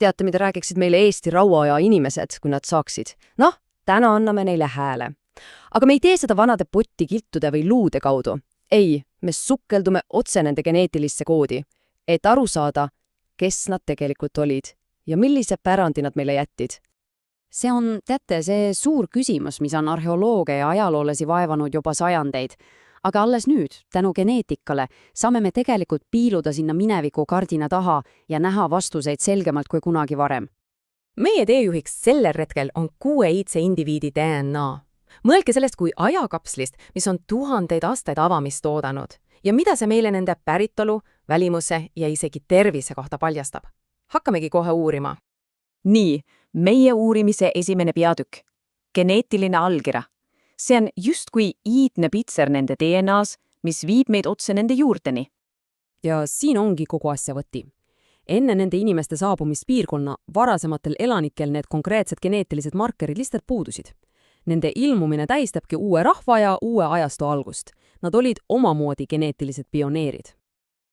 Teate, mida räägiksid meile Eesti rauaaja inimesed, kui nad saaksid? Noh, täna anname neile hääle. Aga me ei tee seda vanade pottikiltude või luude kaudu. Ei, me sukkeldume otse nende geneetilisse koodi, et aru saada, kes nad tegelikult olid ja millise pärandi nad meile jättid. See on, teate, see suur küsimus, mis on arheoloogia ja ajaloolasi vaevanud juba sajandeid. Aga alles nüüd, tänu geneetikale, saame me tegelikult piiluda sinna mineviku kardina taha ja näha vastuseid selgemalt kui kunagi varem. Meie teejuhiks sellel retkel on 6-iidse indiviidi DNA. Mõelge sellest kui ajakapslist, mis on tuhandeid aastaid avamist oodanud. Ja mida see meile nende päritolu, välimuse ja isegi tervise kohta paljastab? Hakkamegi kohe uurima. Nii, meie uurimise esimene peatükk. Geneetiline allkirja. See on justkui iidne pitser nende DNAs, mis viib meid otse nende juurteni. Ja siin ongi kogu asja võti. Enne nende inimeste saabumist piirkonna varasematel elanikel need konkreetsed geneetilised markerid lihtsalt puudusid. Nende ilmumine tähistabki uue rahva ja uue ajastu algust. Nad olid omamoodi geneetilised pioneerid.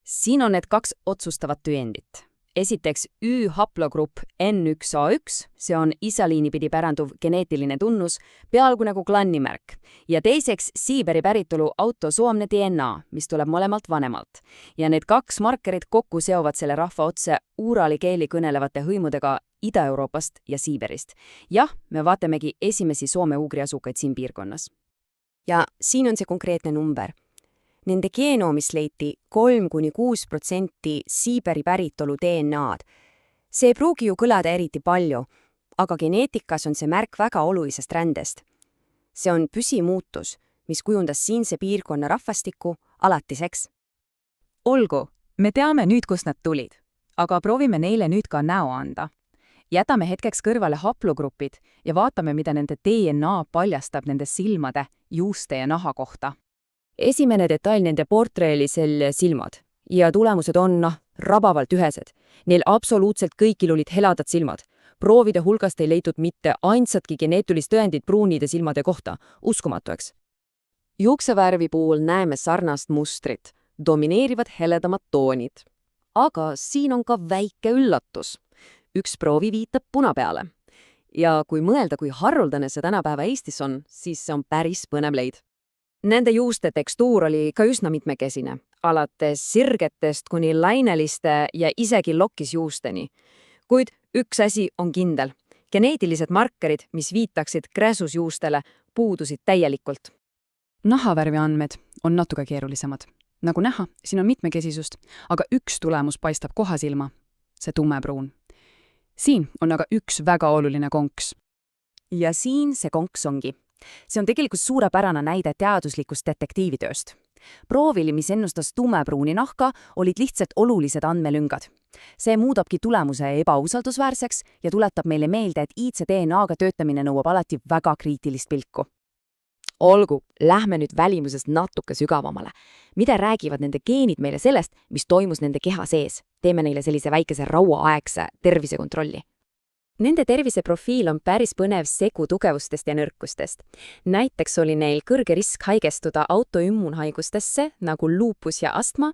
Siin on need 2 otsustavat tõendit. Esiteks Y-haplogrupp N1A1, see on isaliini pidi päranduv geneetiline tunnus, peaaegu nagu klannimärk. Ja teiseks Siiberi päritolu autosoomne DNA, mis tuleb mõlemalt vanemalt. Ja need 2 markerit kokku seovad selle rahva otse uurali keeli kõnelevate hõimudega Ida-Euroopast ja Siiberist. Jah, me vaatamegi esimesi soome-ugri asukaid siin piirkonnas. Ja siin on see konkreetne number. Nende genoomis leiti 3–6% Siiberi päritolu DNA-d. See ei pruugi ju kõlada eriti palju, aga geneetikas on see märk väga olulisest rändest. See on püsimuutus, mis kujundas siinse piirkonna rahvastiku alatiseks. Olgu, me teame nüüd, kust nad tulid, aga proovime neile nüüd ka näo anda. Jätame hetkeks kõrvale haplogrupid ja vaatame, mida nende DNA paljastab nende silmade, juuste ja naha kohta. Esimene detail nende portreelisel silmad ja tulemused on rabavalt ühesed. Neil absoluutselt kõigil olid heladad silmad. Proovide hulgast ei leitud mitte ainsatki geneetilist tõendit pruunide silmade kohta, uskumatu, eks. Juuksevärvi puhul näeme sarnast mustrit, domineerivad heledamad toonid. Aga siin on ka väike üllatus. Üks proovi viitab puna peale. Ja kui mõelda, kui haruldane see tänapäeva Eestis on, siis see on päris põnev leid. Nende juuste tekstuur oli ka üsna mitmekesine, alates sirgetest kuni laineliste ja isegi lokkisjuusteni. Kuid üks asi on kindel. Geneetilised markerid, mis viitaksid kräsusjuustele, puudusid täielikult. Nahavärvi andmed on natuke keerulisemad. Nagu näha, siin on mitmekesisust, aga üks tulemus paistab koha silma, see tumepruun. Siin on aga üks väga oluline konks. Ja siin see konks ongi. See on tegelikult suurepärane näide teaduslikust detektiivitööst. Proovil, mis ennustas tumepruuni nahka, olid lihtsalt olulised andmelüngad. See muudabki tulemuse ebausaldusväärseks ja tuletab meile meelde, et iidse DNA-ga töötamine nõuab alati väga kriitilist pilku. Olgu, lähme nüüd välimusest natuke sügavamale. Mida räägivad nende geenid meile sellest, mis toimus nende keha sees? Teeme neile sellise väikese rauaaegse tervisekontrolli. Nende terviseprofiil on päris põnev segu tugevustest ja nõrkustest. Näiteks oli neil kõrge risk haigestuda autoimmuunhaigustesse nagu luupus ja astma,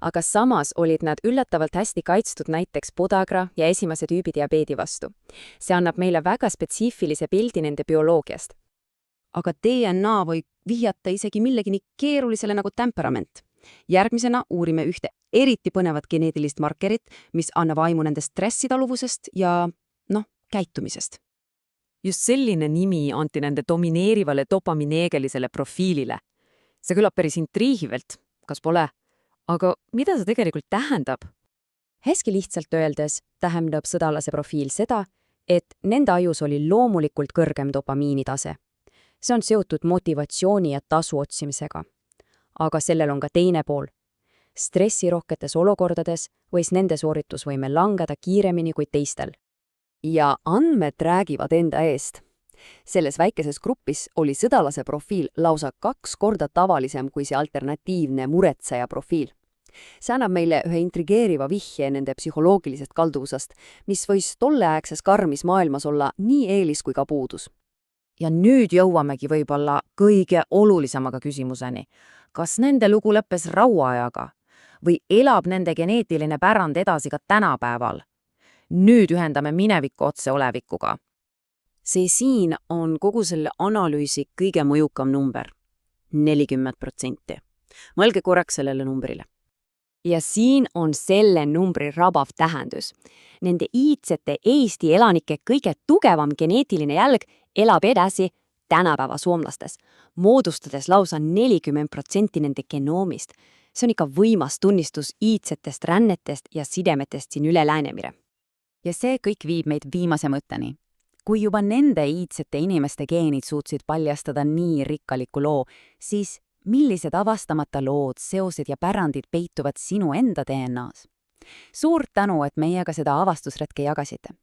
aga samas olid nad üllatavalt hästi kaitstud näiteks podagra ja esimese tüübi diabeedi vastu. See annab meile väga spetsiifilise pildi nende bioloogiast. Aga DNA võib vihjata isegi millegi nii keerulisele nagu temperament. Järgmisena uurime ühte eriti põnevat geneetilist markerit, mis annab aimu nende stressitaluvusest ja käitumisest. Just selline nimi anti nende domineerivale dopamineegelisele profiilile. See kõlab päris intriigivalt, kas pole? Aga mida see tegelikult tähendab? Hästi lihtsalt öeldes tähendab sõdalase profiil seda, et nende ajus oli loomulikult kõrgem dopamiinitase. See on seotud motivatsiooni ja tasu otsimisega. Aga sellel on ka teine pool. Stressirohketes olukordades võis nende sooritusvõime langeda kiiremini kui teistel. Ja andmed räägivad enda eest. Selles väikeses grupis oli sõdalase profiil lausa 2 korda tavalisem kui see alternatiivne muretseja profiil. See annab meile ühe intrigeeriva vihje nende psühholoogilisest kalduvusest, mis võis tolleaegses karmis maailmas olla nii eelis kui ka puudus. Ja nüüd jõuamegi võib-olla kõige olulisemaga küsimuseni. Kas nende lugu lõppes rauaajaga või elab nende geneetiline pärand edasi ka tänapäeval? Nüüd ühendame minevikku otse olevikuga. See siin on kogu selle analüüsi kõige mõjukam number. 40%. Mõelge korraks sellele numbrile. ja siin on selle numbri rabav tähendus. Nende iidsete Eesti elanike kõige tugevam geneetiline jälg elab edasi tänapäeva soomlastes, moodustades lausa 40% nende genoomist. See on ikka võimas tunnistus iidsetest rännetest ja sidemetest siin üle Läänemere. Ja see kõik viib meid viimase mõtteni. Kui juba nende iidsete inimeste geenid suutsid paljastada nii rikkaliku loo, siis millised avastamata lood, seosed ja pärandid peituvad sinu enda DNA-s? Suur tänu, et meiega seda avastusretke jagasite.